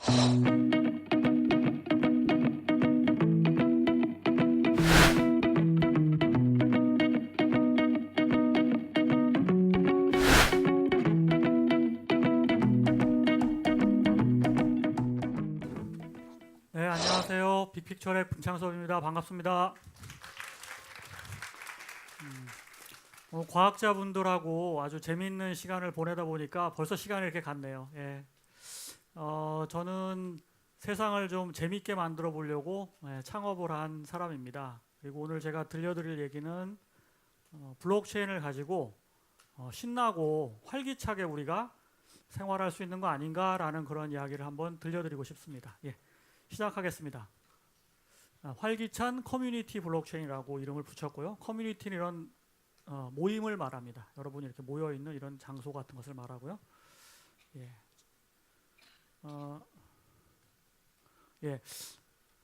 네, 안녕하세요. 빅픽처의 분창섭입니다. 반갑습니다. 과학자분들하고 아주 재미있는 시간을 보내다 보니까 벌써 시간이 이렇게 갔네요. 예. 저는 세상을 좀 재미있게 만들어 보려고 창업을 한 사람입니다. 그리고 오늘 제가 들려드릴 얘기는 블록체인을 가지고 신나고 활기차게 우리가 생활할 수 있는 거 아닌가라는 그런 이야기를 한번 들려드리고 싶습니다. 예. 시작하겠습니다. 활기찬 커뮤니티 블록체인이라고 이름을 붙였고요. 커뮤니티는 이런 모임을 말합니다. 여러분이 이렇게 모여 있는 이런 장소 같은 것을 말하고요. 예. 예.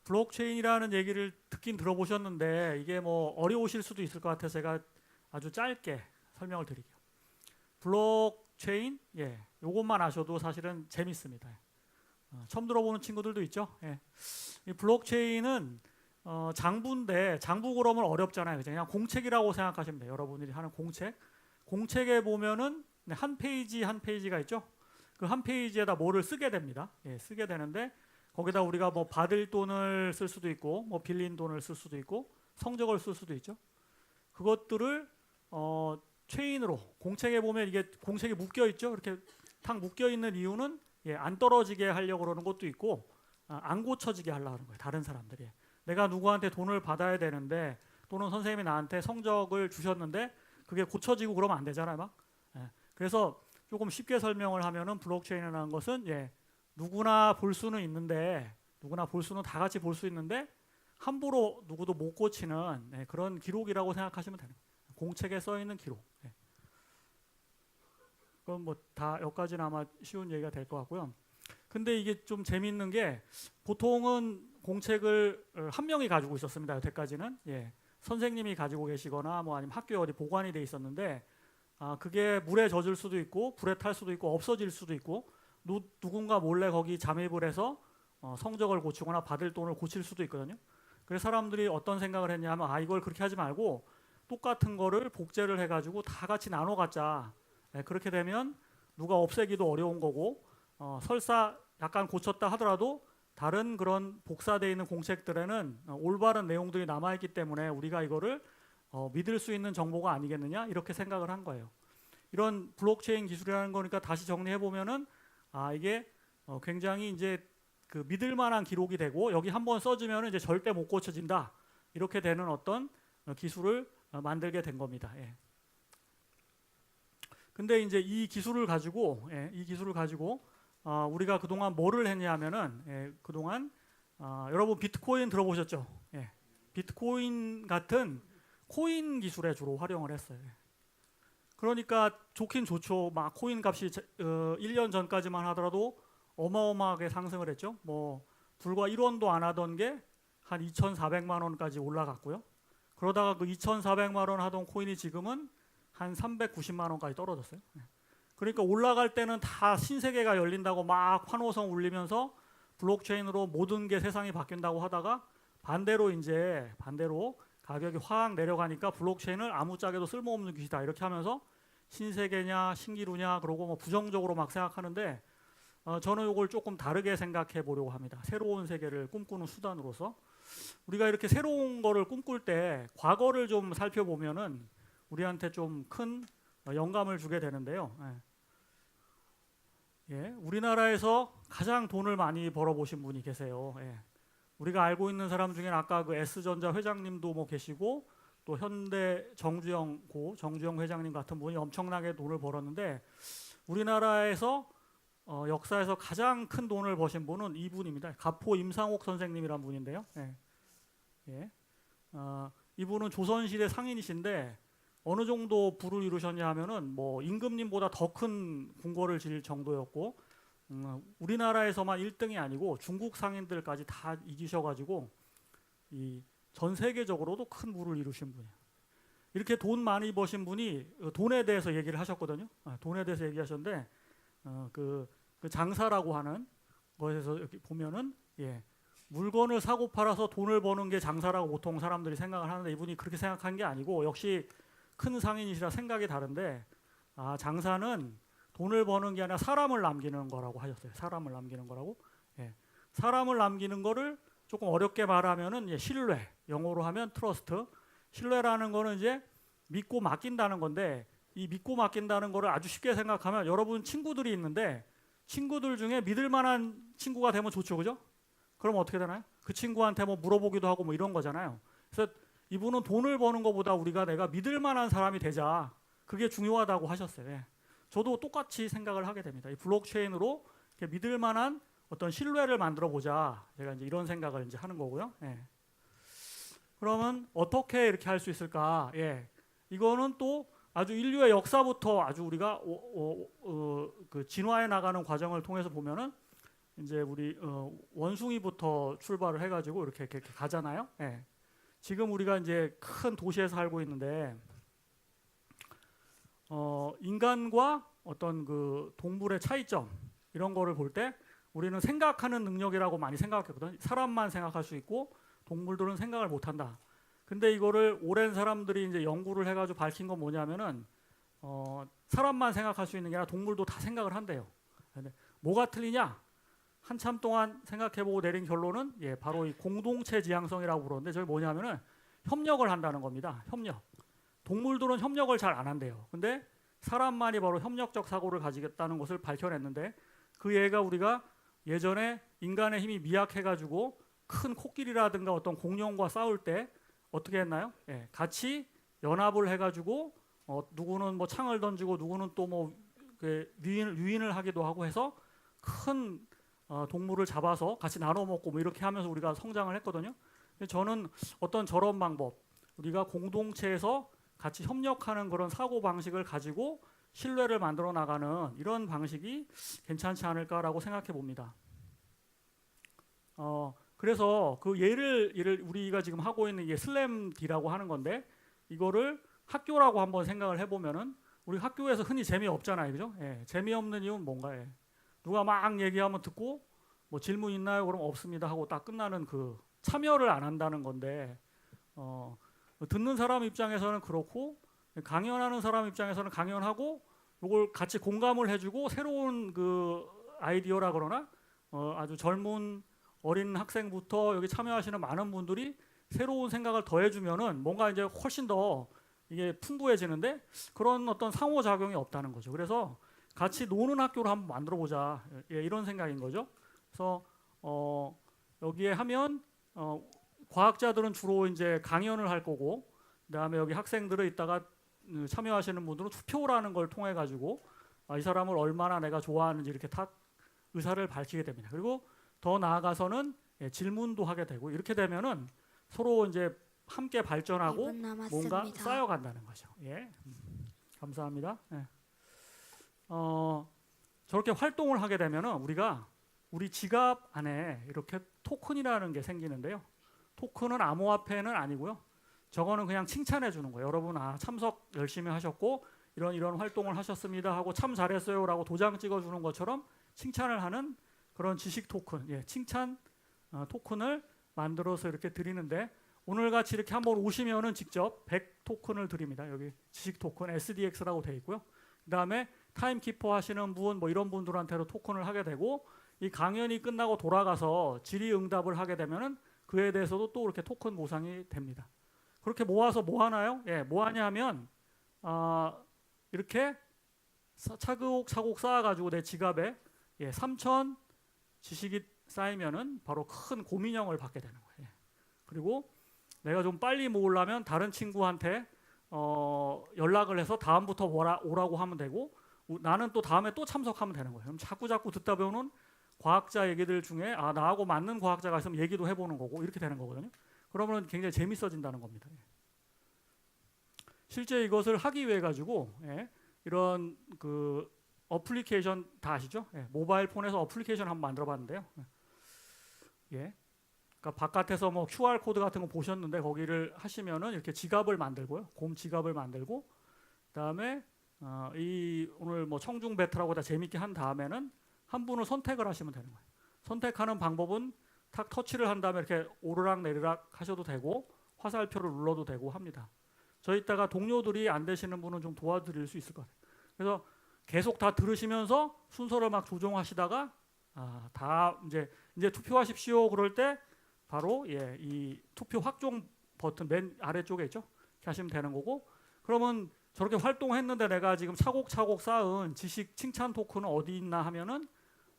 블록체인이라는 얘기를 듣긴 들어보셨는데 이게 뭐 어려우실 수도 있을 것 같아서 제가 아주 짧게 설명을 드릴게요. 블록체인, 예, 요것만 아셔도 사실은 재밌습니다. 처음 들어보는 친구들도 있죠. 예. 이 블록체인은 장부인데 장부 그러면 어렵잖아요. 그냥 공책이라고 생각하시면 돼요. 여러분들이 하는 공책. 공책에 보면은 한 페이지 한 페이지가 있죠. 그 한 페이지에다 뭐를 쓰게 됩니다. 예, 쓰게 되는데 거기다 우리가 뭐 받을 돈을 쓸 수도 있고 뭐 빌린 돈을 쓸 수도 있고 성적을 쓸 수도 있죠. 그것들을 체인으로 공책에 보면 이게 공책이 묶여 있죠. 이렇게 탁 묶여 있는 이유는 안 떨어지게 하려고 그러는 것도 있고 안 고쳐지게 하려고 하는 거예요. 다른 사람들이. 내가 누구한테 돈을 받아야 되는데 또는 선생님이 나한테 성적을 주셨는데 그게 고쳐지고 그러면 안 되잖아요. 막. 그래서 조금 쉽게 설명을 하면은 블록체인이라는 것은 누구나 볼 수는 있는데 누구나 볼 수는 다 같이 볼 수 있는데 함부로 누구도 못 고치는 그런 기록이라고 생각하시면 되는 거예요. 공책에 써 있는 기록. 그건 뭐 다 여기까지는 아마 쉬운 얘기가 될 것 같고요. 근데 이게 좀 재미있는 게 보통은 공책을 한 명이 가지고 있었습니다. 여태까지는. 예. 선생님이 가지고 계시거나 뭐 아니면 학교에 어디 보관이 돼 있었는데 그게 물에 젖을 수도 있고 불에 탈 수도 있고 없어질 수도 있고 누군가 몰래 거기 잠입을 해서 성적을 고치거나 받을 돈을 고칠 수도 있거든요. 그래서 사람들이 어떤 생각을 했냐면 이걸 그렇게 하지 말고 똑같은 거를 복제를 해가지고 다 같이 나눠 갖자. 그렇게 되면 누가 없애기도 어려운 거고 설사 약간 고쳤다 하더라도 다른 그런 복사되어 있는 공책들에는 올바른 내용들이 남아있기 때문에 우리가 이거를 믿을 수 있는 정보가 아니겠느냐 이렇게 생각을 한 거예요. 이런 블록체인 기술이라는 거니까 다시 정리해 보면은 이게 굉장히 이제 그 믿을 만한 기록이 되고 여기 한번 써주면 이제 절대 못 고쳐진다 이렇게 되는 어떤 기술을 만들게 된 겁니다. 예. 근데 이제 이 기술을 가지고 우리가 그동안 뭐를 했냐면은 그동안 여러분 비트코인 들어보셨죠? 예. 비트코인 같은 코인 기술에 주로 활용을 했어요. 그러니까 좋긴 좋죠. 막 코인 값이 1년 전까지만 하더라도 어마어마하게 상승을 했죠. 뭐 불과 1원도 안 하던 게 한 2,400만 원까지 올라갔고요. 그러다가 그 2,400만 원 하던 코인이 지금은 한 390만 원까지 떨어졌어요. 그러니까 올라갈 때는 다 신세계가 열린다고 막 환호성 울리면서 블록체인으로 모든 게 세상이 바뀐다고 하다가 반대로 가격이 확 내려가니까 블록체인을 아무짝에도 쓸모없는 기술이다 이렇게 하면서 신세계냐 신기루냐 그러고 뭐 부정적으로 막 생각하는데 저는 이걸 조금 다르게 생각해 보려고 합니다. 새로운 세계를 꿈꾸는 수단으로서 우리가 이렇게 새로운 거를 꿈꿀 때 과거를 좀 살펴보면은 우리한테 좀 큰 영감을 주게 되는데요. 우리나라에서 가장 돈을 많이 벌어보신 분이 계세요. 우리가 알고 있는 사람 중에는 아까 그 S전자 회장님도 뭐 계시고 또 현대 정주영 회장님 같은 분이 엄청나게 돈을 벌었는데 우리나라에서 역사에서 가장 큰 돈을 버신 분은 이분입니다. 가포 임상옥 선생님이란 분인데요. 이분은 조선시대 상인이신데 어느 정도 부를 이루셨냐 하면은 뭐 임금님보다 더 큰 궁궐을 지을 정도였고 우리나라에서만 1등이 아니고 중국 상인들까지 다 이기셔가지고 이 전 세계적으로도 큰 부를 이루신 분이에요. 이렇게 돈 많이 버신 분이 돈에 대해서 얘기를 하셨거든요. 돈에 대해서 얘기하셨는데 그 장사라고 하는 것에서 여기 보면은 물건을 사고 팔아서 돈을 버는 게 장사라고 보통 사람들이 생각을 하는데 이분이 그렇게 생각한 게 아니고 역시 큰 상인이시라 생각이 다른데 장사는 돈을 버는 게 아니라 사람을 남기는 거라고 하셨어요. 사람을 남기는 거라고. 사람을 남기는 거를 조금 어렵게 말하면은 신뢰, 영어로 하면 트러스트. 신뢰라는 거는 이제 믿고 맡긴다는 건데 이 믿고 맡긴다는 거를 아주 쉽게 생각하면 여러분 친구들이 있는데 친구들 중에 믿을 만한 친구가 되면 좋죠, 그죠? 그럼 어떻게 되나요? 그 친구한테 뭐 물어보기도 하고 뭐 이런 거잖아요. 그래서 이분은 돈을 버는 것보다 우리가 내가 믿을 만한 사람이 되자. 그게 중요하다고 하셨어요. 저도 똑같이 생각을 하게 됩니다. 이 블록체인으로 이렇게 믿을 만한 어떤 신뢰를 만들어 보자. 제가 이제 이런 생각을 이제 하는 거고요. 그러면 어떻게 이렇게 할 수 있을까? 이거는 또 아주 인류의 역사부터 아주 우리가 그 진화해 나가는 과정을 통해서 보면은 이제 우리 원숭이부터 출발을 해가지고 이렇게 가잖아요. 지금 우리가 이제 큰 도시에 살고 있는데 인간과 어떤 그 동물의 차이점 이런 거를 볼 때 우리는 생각하는 능력이라고 많이 생각했거든. 사람만 생각할 수 있고 동물들은 생각을 못한다. 근데 이거를 오랜 사람들이 이제 연구를 해가지고 밝힌 건 뭐냐면은 사람만 생각할 수 있는 게 아니라 동물도 다 생각을 한대요. 근데 뭐가 틀리냐? 한참 동안 생각해보고 내린 결론은 바로 이 공동체 지향성이라고 부르는데 저게 뭐냐면은 협력을 한다는 겁니다. 협력. 동물들은 협력을 잘 안 한대요. 근데 사람만이 바로 협력적 사고를 가지겠다는 것을 밝혀냈는데 그 예가 우리가 예전에 인간의 힘이 미약해가지고 큰 코끼리라든가 어떤 공룡과 싸울 때 어떻게 했나요? 같이 연합을 해가지고 누구는 뭐 창을 던지고 누구는 또 뭐 유인을 하기도 하고 해서 큰 동물을 잡아서 같이 나눠 먹고 뭐 이렇게 하면서 우리가 성장을 했거든요. 저는 어떤 저런 방법, 우리가 공동체에서 같이 협력하는 그런 사고 방식을 가지고 신뢰를 만들어 나가는 이런 방식이 괜찮지 않을까라고 생각해 봅니다. 그래서 그 예를 우리가 지금 하고 있는 이게 슬램디라고 하는 건데 이거를 학교라고 한번 생각을 해보면은 우리 학교에서 흔히 재미없잖아요, 그죠? 재미없는 이유는 뭔가 누가 막 얘기하면 듣고 뭐 질문 있나요? 그럼 없습니다 하고 딱 끝나는 그 참여를 안 한다는 건데 듣는 사람 입장에서는 그렇고 강연하는 사람 입장에서는 강연하고 이걸 같이 공감을 해주고 새로운 그 아이디어라 그러나 아주 젊은 어린 학생부터 여기 참여하시는 많은 분들이 새로운 생각을 더해주면은 뭔가 이제 훨씬 더 이게 풍부해지는데 그런 어떤 상호작용이 없다는 거죠. 그래서 같이 노는 학교를 한번 만들어 보자. 이런 생각인 거죠. 그래서 여기에 하면 과학자들은 주로 이제 강연을 할 거고 그다음에 여기 학생들은 이따가 참여하시는 분들은 투표라는 걸 통해 가지고 이 사람을 얼마나 내가 좋아하는지 이렇게 다 의사를 밝히게 됩니다. 그리고 더 나아가서는 질문도 하게 되고 이렇게 되면은 서로 이제 함께 발전하고 뭔가 쌓여간다는 거죠. 감사합니다. 저렇게 활동을 하게 되면은 우리가 우리 지갑 안에 이렇게 토큰이라는 게 생기는데요. 토큰은 암호화폐는 아니고요. 저거는 그냥 칭찬해 주는 거예요. 여러분 참석 열심히 하셨고 이런 활동을 하셨습니다 하고 참 잘했어요라고 도장 찍어 주는 것처럼 칭찬을 하는 그런 지식 토큰, 칭찬 토큰을 만들어서 이렇게 드리는데 오늘 같이 이렇게 한번 오시면은 직접 100 토큰을 드립니다. 여기 지식 토큰 SDX라고 되어 있고요. 그다음에 타임키퍼 하시는 분 뭐 이런 분들한테도 토큰을 하게 되고 이 강연이 끝나고 돌아가서 질의응답을 하게 되면은 그에 대해서도 또 이렇게 토큰 보상이 됩니다. 그렇게 모아서 뭐 하나요? 뭐 하냐면 이렇게 차곡차곡 쌓아가지고 내 지갑에 3,000 지식이 쌓이면은 바로 큰 곰인형을 받게 되는 거예요. 그리고 내가 좀 빨리 모으려면 다른 친구한테 연락을 해서 다음부터 오라고 하면 되고 나는 또 다음에 또 참석하면 되는 거예요. 그럼 자꾸 듣다 보면 과학자 얘기들 중에 나하고 맞는 과학자가 있으면 얘기도 해보는 거고 이렇게 되는 거거든요. 그러면 굉장히 재밌어진다는 겁니다. 실제 이것을 하기 위해 가지고 이런 그 어플리케이션 다 아시죠? 모바일 폰에서 어플리케이션 한번 만들어봤는데요. 그러니까 바깥에서 뭐 QR 코드 같은 거 보셨는데 거기를 하시면은 이렇게 지갑을 만들고요, 곰 지갑을 만들고 그다음에 오늘 뭐 청중 배틀하고 다 재밌게 한 다음에는 한 분을 선택을 하시면 되는 거예요. 선택하는 방법은 탁 터치를 한 다음에 이렇게 오르락 내리락 하셔도 되고 화살표를 눌러도 되고 합니다. 저희 이따가 동료들이 안 되시는 분은 좀 도와드릴 수 있을 것 같아요. 그래서 계속 다 들으시면서 순서를 막 조정하시다가 다 이제 투표하십시오 그럴 때 바로 이 투표 확정 버튼 맨 아래쪽에 있죠. 이렇게 하시면 되는 거고, 그러면 저렇게 활동했는데 내가 지금 차곡차곡 쌓은 지식 칭찬 토큰은 어디 있나 하면은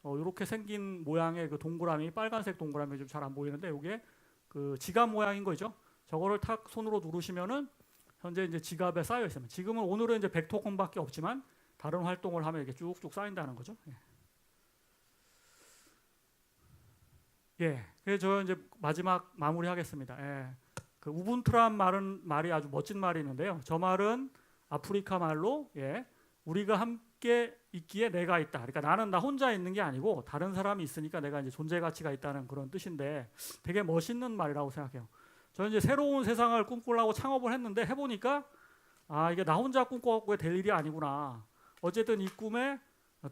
이렇게 생긴 모양의 그 동그라미, 빨간색 동그라미 좀 잘 안 보이는데 이게 그 지갑 모양인 거죠. 저거를 탁 손으로 누르시면은 현재 이제 지갑에 쌓여 있습니다. 지금은 오늘은 이제 100토큰밖에 없지만 다른 활동을 하면 이렇게 쭉쭉 쌓인다는 거죠. 그래서 저 이제 마지막 마무리하겠습니다. 그 우분투란 말이 아주 멋진 말이 있는데요. 저 말은 아프리카 말로 우리가 함께 있기에 내가 있다. 그러니까 나는 나 혼자 있는 게 아니고 다른 사람이 있으니까 내가 이제 존재 가치가 있다는 그런 뜻인데 되게 멋있는 말이라고 생각해요. 저는 이제 새로운 세상을 꿈꾸려고 창업을 했는데 해보니까 이게 나 혼자 꿈꿔갖고 될 일이 아니구나. 어쨌든 이 꿈에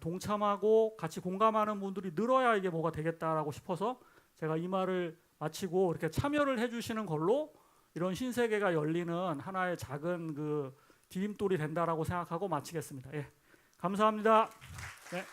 동참하고 같이 공감하는 분들이 늘어야 이게 뭐가 되겠다라고 싶어서 제가 이 말을 마치고 이렇게 참여를 해주시는 걸로 이런 신세계가 열리는 하나의 작은 그 디딤돌이 된다라고 생각하고 마치겠습니다. 감사합니다. 네.